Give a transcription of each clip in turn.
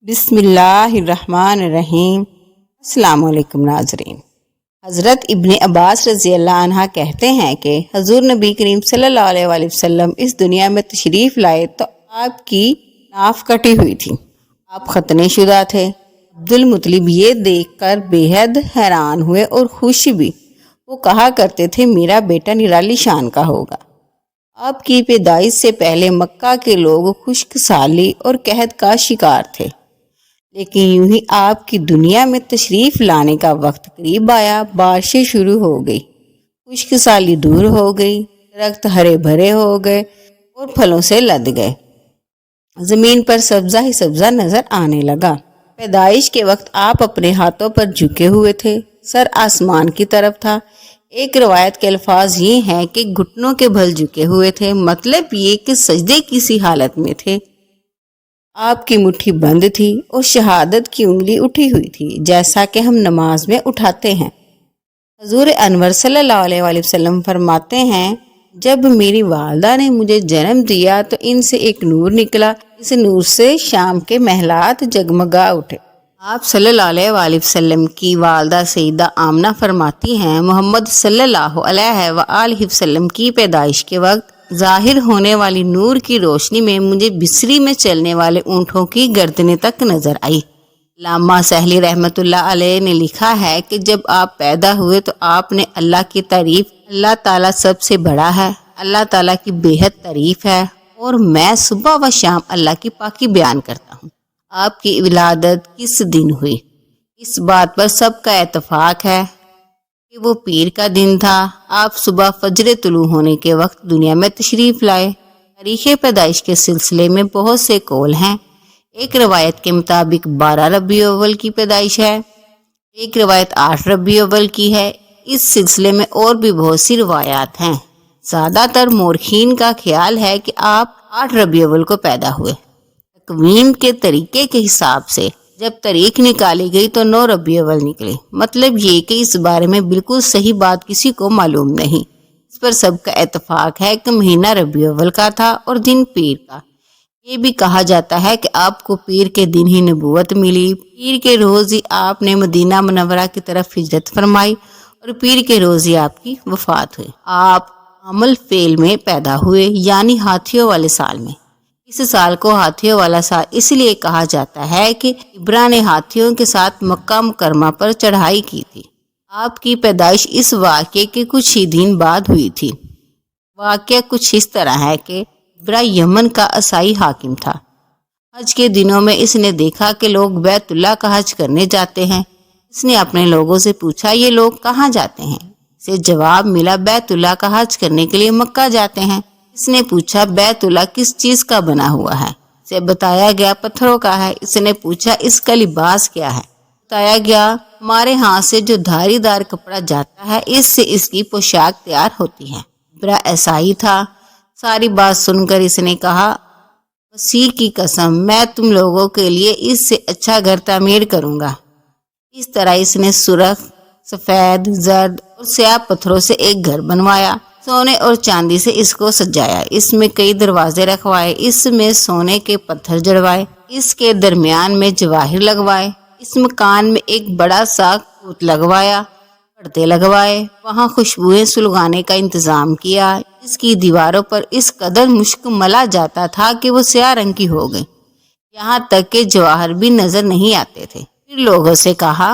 بسم اللہ الرحمن الرحیم۔ السلام علیکم ناظرین۔ حضرت ابن عباس رضی اللہ عنہ کہتے ہیں کہ حضور نبی کریم صلی اللہ علیہ وآلہ وسلم اس دنیا میں تشریف لائے تو آپ کی ناف کٹی ہوئی تھی، آپ ختنے شدہ تھے۔ عبدالمطلب یہ دیکھ کر بے حد حیران ہوئے اور خوش بھی۔ وہ کہا کرتے تھے میرا بیٹا نرالی شان کا ہوگا۔ آپ کی پیدائش سے پہلے مکہ کے لوگ خشک سالی اور قحط کا شکار تھے، لیکن یوں ہی آپ کی دنیا میں تشریف لانے کا وقت قریب آیا، بارشیں شروع ہو گئی، خشک سالی دور ہو گئی، درخت ہرے بھرے ہو گئے اور پھلوں سے لد گئے، زمین پر سبزہ ہی سبزہ نظر آنے لگا۔ پیدائش کے وقت آپ اپنے ہاتھوں پر جھکے ہوئے تھے، سر آسمان کی طرف تھا۔ ایک روایت کے الفاظ یہ ہیں کہ گھٹنوں کے بھل جھکے ہوئے تھے، مطلب یہ کہ سجدے کی سی حالت میں تھے۔ آپ کی مٹھی بند تھی اور شہادت کی انگلی اٹھی ہوئی تھی، جیسا کہ ہم نماز میں اٹھاتے ہیں۔ حضور انور صلی اللہ علیہ وآلہ وسلم فرماتے ہیں جب میری والدہ نے مجھے جنم دیا تو ان سے ایک نور نکلا، اس نور سے شام کے محلات جگمگا اٹھے۔ آپ صلی اللہ علیہ وآلہ وسلم کی والدہ سیدہ آمنہ فرماتی ہیں محمد صلی اللہ علیہ وآلہ وسلم کی پیدائش کے وقت ظاہر ہونے والی نور کی روشنی میں مجھے بصری میں چلنے والے اونٹوں کی گردنیں تک نظر آئی۔ علامہ سہلی رحمۃ اللہ علیہ نے لکھا ہے کہ جب آپ پیدا ہوئے تو آپ نے اللہ کی تعریف، اللہ تعالیٰ سب سے بڑا ہے، اللہ تعالیٰ کی بے حد تعریف ہے اور میں صبح و شام اللہ کی پاکی بیان کرتا ہوں۔ آپ کی ولادت کس دن ہوئی؟ اس بات پر سب کا اتفاق ہے کہ وہ پیر کا دن تھا۔ آپ صبح فجر طلوع ہونے کے وقت دنیا میں تشریف لائے۔ تاریخ پیدائش کے سلسلے میں بہت سے قول ہیں۔ ایک روایت کے مطابق 12 ربیع الاول کی پیدائش ہے، ایک روایت 8 ربیع الاول کی ہے۔ اس سلسلے میں اور بھی بہت سی روایات ہیں۔ زیادہ تر مورخین کا خیال ہے کہ آپ 8 ربیع الاول کو پیدا ہوئے۔ تقویم کے طریقے کے حساب سے جب تاریخ نکالی گئی تو 9 ربیع الاول نکلی، مطلب یہ کہ اس بارے میں بالکل صحیح بات کسی کو معلوم نہیں۔ اس پر سب کا اتفاق ہے کہ مہینہ ربیع الاول کا تھا اور دن پیر کا۔ یہ بھی کہا جاتا ہے کہ آپ کو پیر کے دن ہی نبوت ملی، پیر کے روز ہی آپ نے مدینہ منورہ کی طرف ہجرت فرمائی اور پیر کے روز ہی آپ کی وفات ہوئی۔ آپ عامل فیل میں پیدا ہوئے، یعنی ہاتھیوں والے سال میں۔ اس سال کو ہاتھیوں والا سال اس لیے کہا جاتا ہے کہ ابرا نے ہاتھیوں کے ساتھ مکہ مکرمہ پر چڑھائی کی تھی۔ آپ کی پیدائش اس واقعے کے کچھ ہی دن بعد ہوئی تھی۔ واقعہ کچھ اس طرح ہے کہ ابرا یمن کا عیسائی حاکم تھا۔ حج کے دنوں میں اس نے دیکھا کہ لوگ بیت اللہ کا حج کرنے جاتے ہیں۔ اس نے اپنے لوگوں سے پوچھا یہ لوگ کہاں جاتے ہیں؟ اسے جواب ملا بیت اللہ کا حج کرنے کے لیے مکہ جاتے ہیں۔ اس نے پوچھا بیت اللہ کس چیز کا بنا ہوا ہے؟ اسے بتایا گیا پتھروں کا ہے۔ اس نے پوچھا اس کا لباس کیا ہے؟ بتایا گیا ہمارے ہاں سے جو دھاری دار کپڑا جاتا ہے اس سے اس کی پوشاک تیار ہوتی ہے۔ ابرا عیسائی تھا۔ ساری بات سن کر اس نے کہا مسیح کی قسم میں تم لوگوں کے لیے اس سے اچھا گھر تعمیر کروں گا۔ اس طرح اس نے سرخ، سفید، زرد اور سیاہ پتھروں سے ایک گھر بنوایا، سونے اور چاندی سے اس کو سجایا، اس میں کئی دروازے رکھوائے، اس میں سونے کے پتھر جڑوائے، اس کے درمیان میں جواہر لگوائے، اس مکان میں ایک بڑا سا کوت لگوایا، پردے لگوائے، وہاں خوشبوئیں سلگانے کا انتظام کیا۔ اس کی دیواروں پر اس قدر مشک ملا جاتا تھا کہ وہ سیاہ رنگ کی ہو گئی، یہاں تک کہ جواہر بھی نظر نہیں آتے تھے۔ پھر لوگوں سے کہا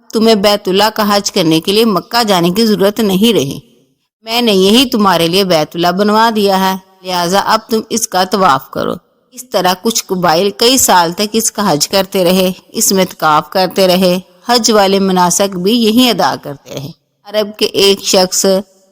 تمہیں بیت اللہ کا حج کرنے کے لیے مکہ جانے کی ضرورت نہیں رہی، میں نے یہی تمہارے لیے بیت اللہ بنوا دیا ہے، لہٰذا اب تم اس کا طواف کرو۔ اس طرح کچھ قبائل کئی سال تک اس کا حج کرتے رہے، اس میں اعتکاف کرتے رہے، حج والے مناسک بھی یہی ادا کرتے رہے۔ عرب کے ایک شخص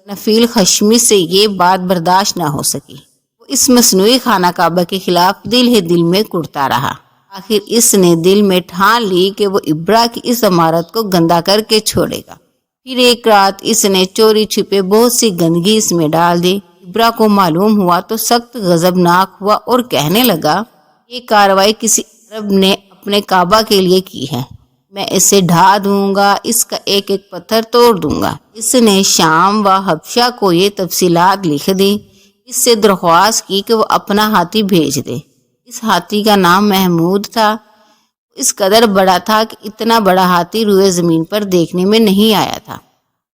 نفیل خشمی سے یہ بات برداشت نہ ہو سکی، وہ اس مصنوعی خانہ کعبہ کے خلاف دل ہی دل میں کڑتا رہا۔ آخر اس نے دل میں ٹھان لی کہ وہ ابرا کی اس عمارت کو گندا کر کے چھوڑے گا۔ پھر ایک رات اس نے چوری چھپے بہت سی گندگی اس میں ڈال دی۔ ابرا کو معلوم ہوا تو سخت غضبناک ہوا اور کہنے لگا یہ کارروائی کسی عرب نے اپنے کعبہ کے لیے کی ہے، میں اسے ڈھا دوں گا، اس کا ایک ایک پتھر توڑ دوں گا۔ اس نے شام و حبشہ کو یہ تفصیلات لکھ دی، اس سے درخواست کی کہ وہ اپنا ہاتھی بھیج دے۔ اس ہاتھی کا نام محمود تھا۔ اس قدر بڑا تھا کہ اتنا بڑا ہاتھی روئے زمین پر دیکھنے میں نہیں آیا تھا۔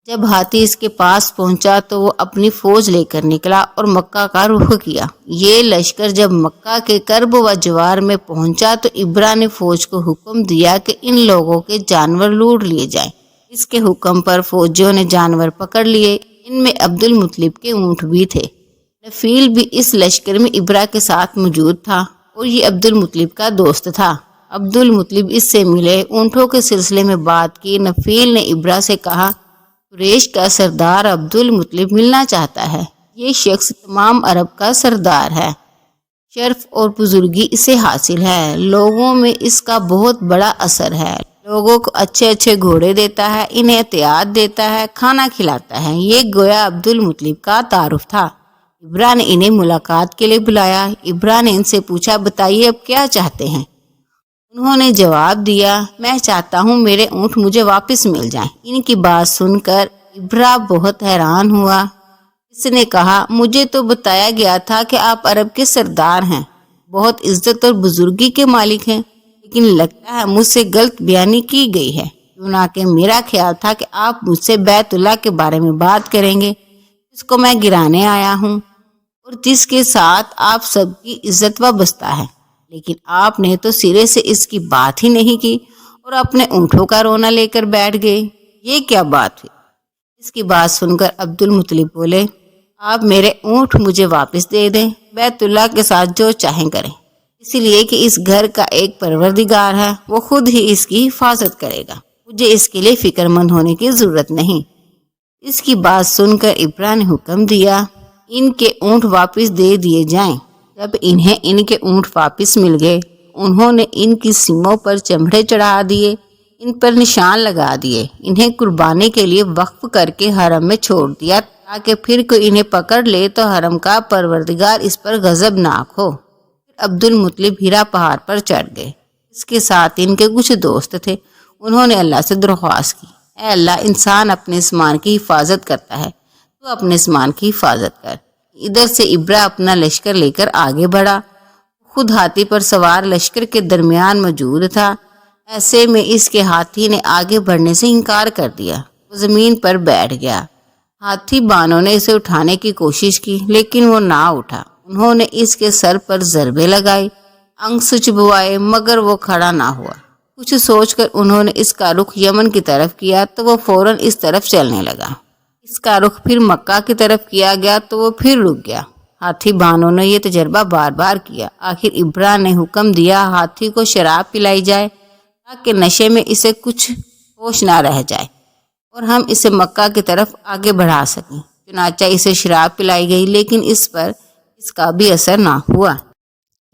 جب ہاتھی اس کے پاس پہنچا تو وہ اپنی فوج لے کر نکلا اور مکہ کا رخ کیا۔ یہ لشکر جب مکہ کے کرب و جوار میں پہنچا تو ابرا نے فوج کو حکم دیا کہ ان لوگوں کے جانور لوٹ لیے جائیں۔ اس کے حکم پر فوجیوں نے جانور پکڑ لیے۔ ان میں عبد المطلب کے اونٹ بھی تھے۔ نفیل بھی اس لشکر میں ابرا کے ساتھ موجود تھا اور یہ عبد المطلب کا دوست تھا۔ عبد المطلب اس سے ملے، اونٹوں کے سلسلے میں بات کی۔ نفیل نے ابرا سے کہا، قریش کا سردار عبد المطلب ملنا چاہتا ہے۔ یہ شخص تمام عرب کا سردار ہے، شرف اور بزرگی اسے حاصل ہے، لوگوں میں اس کا بہت بڑا اثر ہے، لوگوں کو اچھے اچھے گھوڑے دیتا ہے، انہیں احتیاط دیتا ہے، کھانا کھلاتا ہے۔ یہ گویا عبد المطلب کا تعارف تھا۔ ابرا نے انہیں ملاقات کے لیے بلایا۔ ابرا نے ان سے پوچھا، بتائیے اب کیا چاہتے ہیں؟ انہوں نے جواب دیا، میں چاہتا ہوں میرے اونٹ مجھے واپس مل جائیں۔ ان کی بات سن کر ابرا بہت حیران ہوا۔ اس نے کہا، مجھے تو بتایا گیا تھا کہ آپ عرب کے سردار ہیں، بہت عزت اور بزرگی کے مالک ہیں، لیکن لگتا ہے مجھ سے غلط بیانی کی گئی ہے، چنانچہ میرا خیال تھا کہ آپ مجھ سے بیت اللہ کے بارے میں بات کریں گے، جس کو میں گرانے آیا ہوں اور جس کے ساتھ آپ سب کی عزت وابستہ ہے، لیکن آپ نے تو سرے سے اس کی بات ہی نہیں کی اور اپنے اونٹوں کا رونا لے کر بیٹھ گئے۔ یہ کیا بات ہوئی؟ اس کی بات سن کر عبد المطلب بولے، آپ میرے اونٹ مجھے واپس دے دیں، بیت اللہ کے ساتھ جو چاہیں کریں، اس لیے کہ اس گھر کا ایک پروردگار ہے، وہ خود ہی اس کی حفاظت کرے گا، مجھے اس کے لیے فکر مند ہونے کی ضرورت نہیں۔ اس کی بات سن کر ابرا نے حکم دیا، ان کے اونٹ واپس دے دیے جائیں۔ جب انہیں ان کے اونٹ واپس مل گئے، انہوں نے ان کی سیموں پر چمڑے چڑھا دیے، ان پر نشان لگا دیے، انہیں قربانی کے لیے وقف کر کے حرم میں چھوڑ دیا تاکہ پھر کوئی انہیں پکڑ لے تو حرم کا پروردگار اس پر غضبناک ہو۔ پھر عبد المطلب ہیرا پہاڑ پر چڑھ گئے۔ اس کے ساتھ ان کے کچھ دوست تھے۔ انہوں نے اللہ سے درخواست کی، اے اللہ، انسان اپنے سامان کی حفاظت کرتا ہے، تو اپنے سامان کی حفاظت کر۔ ادھر سے ابرا اپنا لشکر لے کر آگے بڑھا، خود ہاتھی پر سوار لشکر کے درمیان موجود تھا۔ ایسے میں اس کے ہاتھی نے آگے بڑھنے سے انکار کر دیا، وہ زمین پر بیٹھ گیا۔ ہاتھی بانوں نے اسے اٹھانے کی کوشش کی لیکن وہ نہ اٹھا۔ انہوں نے اس کے سر پر ضربے لگائے، انگ چبوائے، مگر وہ کھڑا نہ ہوا۔ کچھ سوچ کر انہوں نے اس کا رخ یمن کی طرف کیا تو وہ فوراً اس طرف چلنے لگا۔ اس کا رخ پھر مکہ کی طرف کیا گیا تو وہ پھر رک گیا۔ ہاتھی بانوں نے یہ تجربہ بار بار کیا۔ آخر ابرا نے حکم دیا، ہاتھی کو شراب پلائی جائے تاکہ نشے میں اسے کچھ ہوش نہ رہ جائے اور ہم اسے مکہ کی طرف آگے بڑھا سکیں۔ چنانچہ اسے شراب پلائی گئی لیکن اس پر اس کا بھی اثر نہ ہوا۔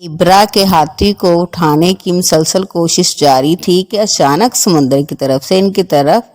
ابرا کے ہاتھی کو اٹھانے کی مسلسل کوشش جاری تھی کہ اچانک سمندر کی طرف سے ان کی طرف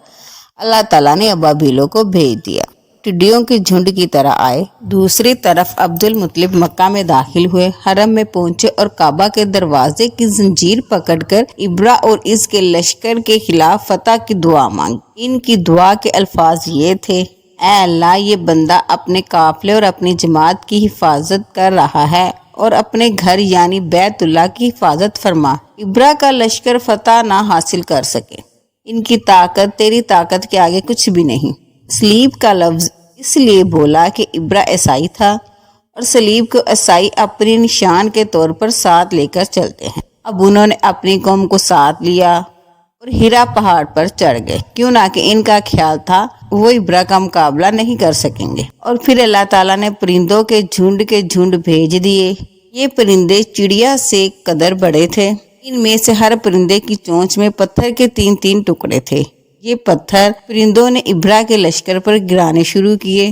اللہ تعالیٰ نے ابابیلوں کو بھیج دیا، ٹڈیوں کے جھنڈ کی طرح آئے۔ دوسری طرف عبد المطلب مکہ میں داخل ہوئے، حرم میں پہنچے اور کعبہ کے دروازے کی زنجیر پکڑ کر ابرا اور اس کے لشکر کے خلاف فتح کی دعا مانگی۔ ان کی دعا کے الفاظ یہ تھے، اے اللہ، یہ بندہ اپنے قافلے اور اپنی جماعت کی حفاظت کر رہا ہے اور اپنے گھر یعنی بیت اللہ کی حفاظت فرما۔ ابرا کا لشکر فتح نہ حاصل کر سکے، ان کی طاقت تیری طاقت کے آگے کچھ بھی نہیں۔ سلیب کا لفظ اس لیے بولا کہ ابرا عیسائی تھا اور سلیب کو عیسائی اپنی نشان کے طور پر ساتھ لے کر چلتے ہیں۔ اب انہوں نے اپنی قوم کو ساتھ لیا اور ہیرا پہاڑ پر چڑھ گئے، کیوں نہ کہ ان کا خیال تھا وہ ابرا کا مقابلہ نہیں کر سکیں گے۔ اور پھر اللہ تعالیٰ نے پرندوں کے جھنڈ بھیج دیے۔ یہ پرندے چڑیا سے قدر بڑے تھے۔ ان میں سے ہر پرندے کی چونچ میں پتھر کے 3 ٹکڑے تھے۔ یہ پتھر پرندوں نے ابرا کے لشکر پر گرانے شروع کیے۔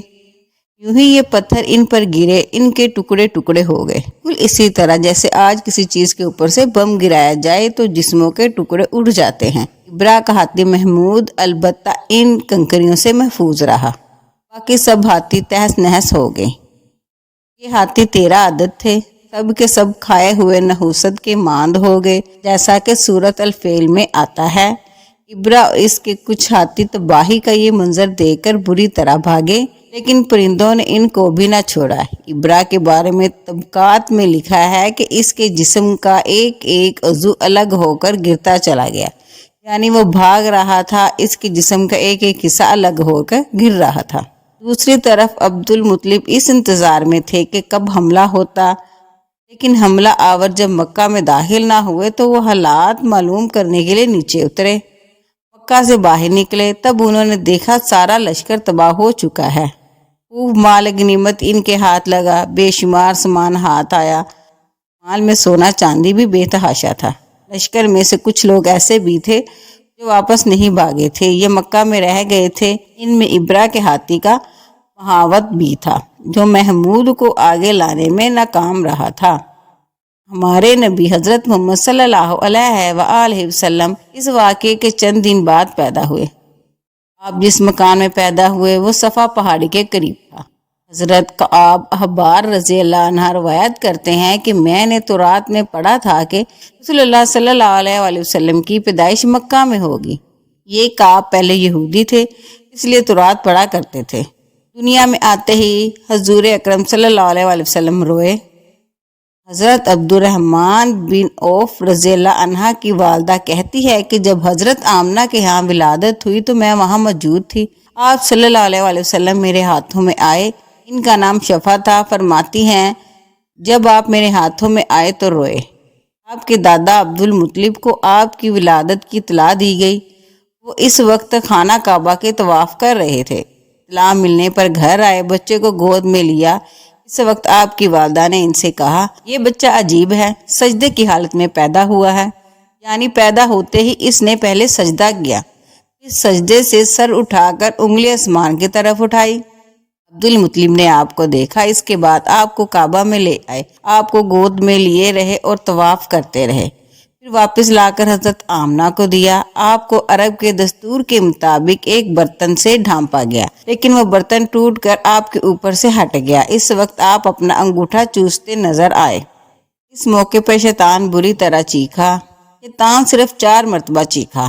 یوں ہی یہ پتھر ان پر گرے، ان کے ٹکڑے ٹکڑے ہو گئے، بالکل اسی طرح جیسے آج کسی چیز کے اوپر سے بم گرایا جائے تو جسموں کے ٹکڑے اڑ جاتے ہیں۔ ابرا کا ہاتھی محمود البتہ ان کنکریوں سے محفوظ رہا، باقی سب ہاتھی تہس نہس ہو گئے۔ یہ ہاتھی 13 عدد تھے، سب کے سب کھائے ہوئے نحوست کے ماند ہو گئے، جیسا کہ سورۃ الفیل میں آتا ہے۔ ابرا اور اس کے کچھ ہاتھی تباہی کا یہ منظر دیکھ کر بری طرح بھاگے، لیکن پرندوں نے ان کو بھی نہ چھوڑا۔ ابرا کے بارے میں طبقات میں لکھا ہے کہ اس کے جسم کا ایک ایک عضو الگ ہو کر گرتا چلا گیا، یعنی وہ بھاگ رہا تھا، اس کے جسم کا ایک ایک حصہ الگ ہو کر گر رہا تھا۔ دوسری طرف عبد المطلب اس انتظار میں تھے کہ کب حملہ ہوتا، لیکن حملہ آور جب مکہ میں داخل نہ ہوئے تو وہ حالات معلوم کرنے کے لیے نیچے اترے۔ مکہ سے باہر نکلے، تب انہوں نے دیکھا سارا لشکر تباہ ہو چکا ہے۔ خوب مال غنیمت ان کے ہاتھ لگا، بے شمار سامان ہاتھ آیا، مال میں سونا چاندی بھی بے تحاشا تھا۔ لشکر میں سے کچھ لوگ ایسے بھی تھے جو واپس نہیں بھاگے تھے، یہ مکہ میں رہ گئے تھے۔ ان میں ابرا کے ہاتھی کا مہاوت بھی تھا جو محمود کو آگے لانے میں ناکام رہا تھا۔ ہمارے نبی حضرت محمد صلی اللہ علیہ وآلہ وسلم اس واقعے کے چند دن بعد پیدا ہوئے۔ آپ جس مکان میں پیدا ہوئے وہ صفا پہاڑی کے قریب تھا۔ حضرت کعب احبار رضی اللہ عنہ روایت کرتے ہیں کہ میں نے تورات میں پڑھا تھا کہ رسول اللہ صلی اللہ علیہ وآلہ وسلم کی پیدائش مکہ میں ہوگی۔ یہ کعب پہلے یہودی تھے، اس لیے تورات پڑھا کرتے تھے۔ دنیا میں آتے ہی حضور اکرم صلی اللہ علیہ وآلہ وسلم روئے۔ حضرت عبد الرحمن بن عوف رضی اللہ عنہ کی والدہ کہتی ہے کہ جب حضرت آمنہ کے ہاں ولادت ہوئی تو میں وہاں موجود تھی۔ آپ صلی اللہ علیہ وآلہ وسلم میرے ہاتھوں میں آئے، ان کا نام شفا تھا۔ فرماتی ہیں جب آپ میرے ہاتھوں میں آئے تو روئے۔ آپ کے دادا عبد المطلب کو آپ کی ولادت کی اطلاع دی گئی، وہ اس وقت خانہ کعبہ کے طواف کر رہے تھے۔ اطلاع ملنے پر گھر آئے، بچے کو گود میں لیا۔ اس وقت آپ کی والدہ نے ان سے کہا یہ بچہ عجیب ہے، سجدے کی حالت میں پیدا ہوا ہے، یعنی پیدا ہوتے ہی اس نے پہلے سجدہ کیا، اس سجدے سے سر اٹھا کر انگلی آسمان کی طرف اٹھائی۔ عبد المطلب نے آپ کو دیکھا، اس کے بعد آپ کو کعبہ میں لے آئے، آپ کو گود میں لیے رہے اور طواف کرتے رہے، پھر واپس لا کر حضرت آمنہ کو دیا۔ آپ کو عرب کے دستور کے مطابق ایک برتن سے ڈھانپا گیا، لیکن وہ برتن ٹوٹ کر آپ کے اوپر سے ہٹ گیا۔ اس وقت آپ اپنا انگوٹھا چوستے نظر آئے۔ اس موقع پر شیطان بری طرح چیخا۔ شیطان صرف 4 مرتبہ چیخا۔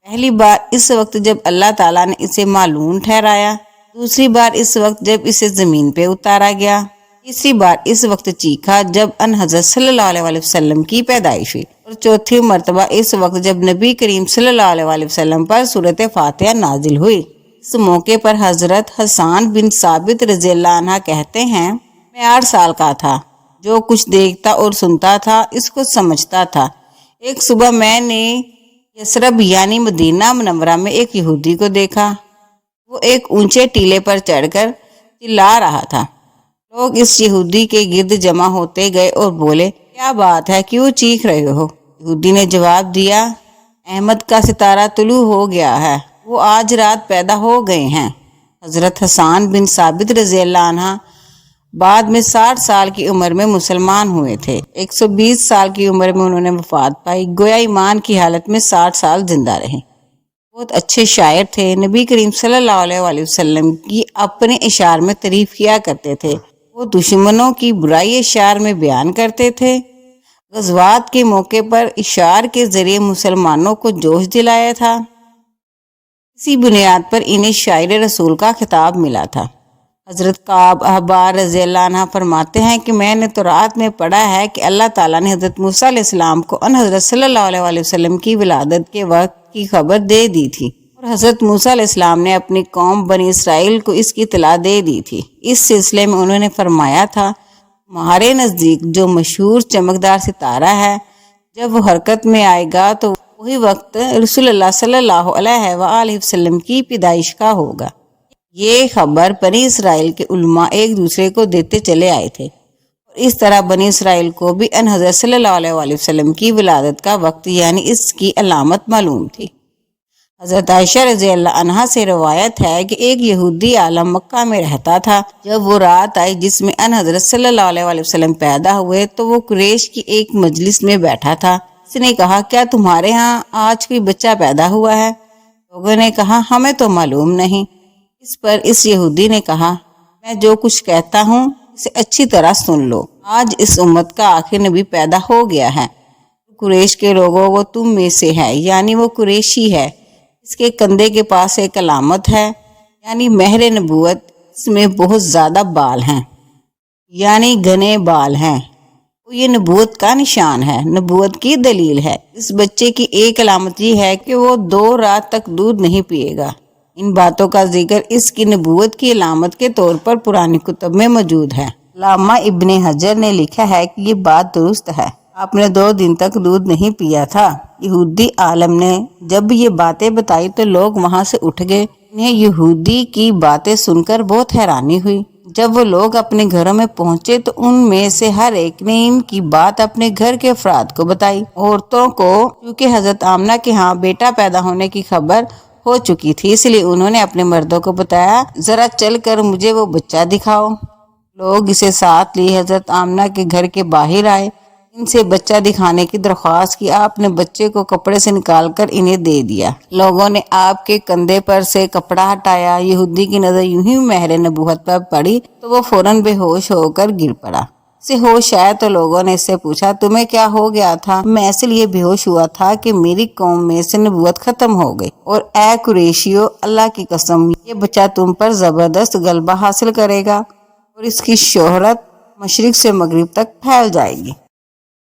پہلی بار اس وقت جب اللہ تعالیٰ نے اسے معلوم ٹھہرایا، دوسری بار اس وقت جب اسے زمین پہ اتارا گیا، تیسری بار اس وقت چیخا جب ان حضرت صلی اللہ علیہ وآلہ وسلم کی پیدائش ہوئی، اور چوتھی مرتبہ اس وقت جب نبی کریم صلی اللہ علیہ وآلہ وسلم پر سورۃ فاتحہ نازل ہوئی۔ اس موقع پر حضرت حسان بن ثابت رضی اللہ عنہ کہتے ہیں میں 8 سال کا تھا، جو کچھ دیکھتا اور سنتا تھا اس کو سمجھتا تھا۔ ایک صبح میں نے یثرب یعنی مدینہ منورہ میں ایک یہودی کو دیکھا، وہ ایک اونچے ٹیلے پر چڑھ کر چلا رہا تھا۔ لوگ اس یہودی کے گرد جمع ہوتے گئے اور بولے کیا بات ہے، کیوں چیخ رہے ہو؟ یہودی نے جواب دیا احمد کا ستارہ طلوع ہو گیا ہے، وہ آج رات پیدا ہو گئے ہیں۔ حضرت حسان بن ثابت رضی اللہ عنہ بعد میں 60 سال کی عمر میں مسلمان ہوئے تھے۔ 120 سال کی عمر میں انہوں نے وفات پائی، گویا ایمان کی حالت میں 60 سال زندہ رہے۔ بہت اچھے شاعر تھے، نبی کریم صلی اللہ علیہ وآلہ وسلم کی اپنے اشعار میں تعریف کیا کرتے تھے، وہ دشمنوں کی برائی اشعار میں بیان کرتے تھے۔ غزوات کے موقع پر اشعار کے ذریعے مسلمانوں کو جوش دلایا تھا۔ اسی بنیاد پر انہیں شاعر رسول کا خطاب ملا تھا۔ حضرت کعب احبار رضی اللہ عنہ فرماتے ہیں کہ میں نے تورات میں پڑھا ہے کہ اللہ تعالیٰ نے حضرت موسیٰ علیہ السلام کو ان حضرت صلی اللہ علیہ وآلہ وسلم کی ولادت کے وقت کی خبر دے دی تھی، اور حضرت موسیٰ علیہ السلام نے اپنی قوم بنی اسرائیل کو اس کی اطلاع دے دی تھی۔ اس سلسلے میں انہوں نے فرمایا تھا تمہارے نزدیک جو مشہور چمکدار ستارہ ہے، جب وہ حرکت میں آئے گا تو وہی وقت رسول اللہ صلی اللہ علیہ وآلہ وسلم کی پیدائش کا ہوگا۔ یہ خبر بنی اسرائیل کے علماء ایک دوسرے کو دیتے چلے آئے تھے، اور اس طرح بنی اسرائیل کو بھی ان حضرت صلی اللہ علیہ وآلہ وسلم کی ولادت کا وقت یعنی اس کی علامت معلوم تھی۔ حضرت عائشہ رضی اللہ عنہا سے روایت ہے کہ ایک یہودی عالم مکہ میں رہتا تھا، جب وہ رات آئی جس میں ان حضرت صلی اللہ علیہ وآلہ وسلم پیدا ہوئے تو وہ قریش کی ایک مجلس میں بیٹھا تھا۔ اس نے کہا کیا تمہارے ہاں آج کوئی بچہ پیدا ہوا ہے؟ لوگوں نے کہا ہمیں تو معلوم نہیں۔ اس پر اس یہودی نے کہا میں جو کچھ کہتا ہوں اسے اچھی طرح سن لو، آج اس امت کا آخر نبی پیدا ہو گیا ہے۔ قریش کے لوگوں وہ تم میں سے ہے، یعنی وہ قریشی ہے، اس کے کندھے کے پاس ایک علامت ہے یعنی مہر نبوت، اس میں بہت زیادہ بال ہیں، یعنی گھنے بال ہیں۔ یہ نبوت کا نشان ہے، نبوت کی دلیل ہے۔ اس بچے کی ایک علامت یہ ہے کہ وہ 2 رات تک دودھ نہیں پیے گا۔ ان باتوں کا ذکر اس کی نبوت کی علامت کے طور پر پرانی کتب میں موجود ہے۔ علامہ ابن حجر نے لکھا ہے کہ یہ بات درست ہے، آپ نے 2 دن تک دودھ نہیں پیا تھا۔ یہودی عالم نے جب یہ باتیں بتائی تو لوگ وہاں سے اٹھ گئے۔ انہیں یہودی کی باتیں سن کر بہت حیرانی ہوئی۔ جب وہ لوگ اپنے گھروں میں پہنچے تو ان میں سے ہر ایک نے ان کی بات اپنے گھر کے افراد کو بتائی۔ عورتوں کو کیونکہ حضرت آمنہ کے ہاں بیٹا پیدا ہونے کی خبر ہو چکی تھی، اس لیے انہوں نے اپنے مردوں کو بتایا، ذرا چل کر مجھے وہ بچہ دکھاؤ۔ لوگ اسے ساتھ لیے حضرت آمنہ کے گھر کے باہر آئے، ان سے بچہ دکھانے کی درخواست کی۔ آپ نے بچے کو کپڑے سے نکال کر انہیں دے دیا۔ لوگوں نے آپ کے کندھے پر سے کپڑا ہٹایا۔ یہودی کی نظر یوں ہی مہر نبوت پر پڑی تو وہ فوراً بے ہوش ہو کر گر پڑا۔ اسے ہوش آیا تو لوگوں نے اس سے پوچھا، تمہیں کیا ہو گیا تھا؟ میں اس لیے بے ہوش ہوا تھا کہ میری قوم میں سے نبوت ختم ہو گئی، اور اے قریشیو، اللہ کی قسم یہ بچہ تم پر زبردست غلبہ حاصل کرے گا اور اس کی شہرت مشرق سے مغرب تک پھیل جائے گی۔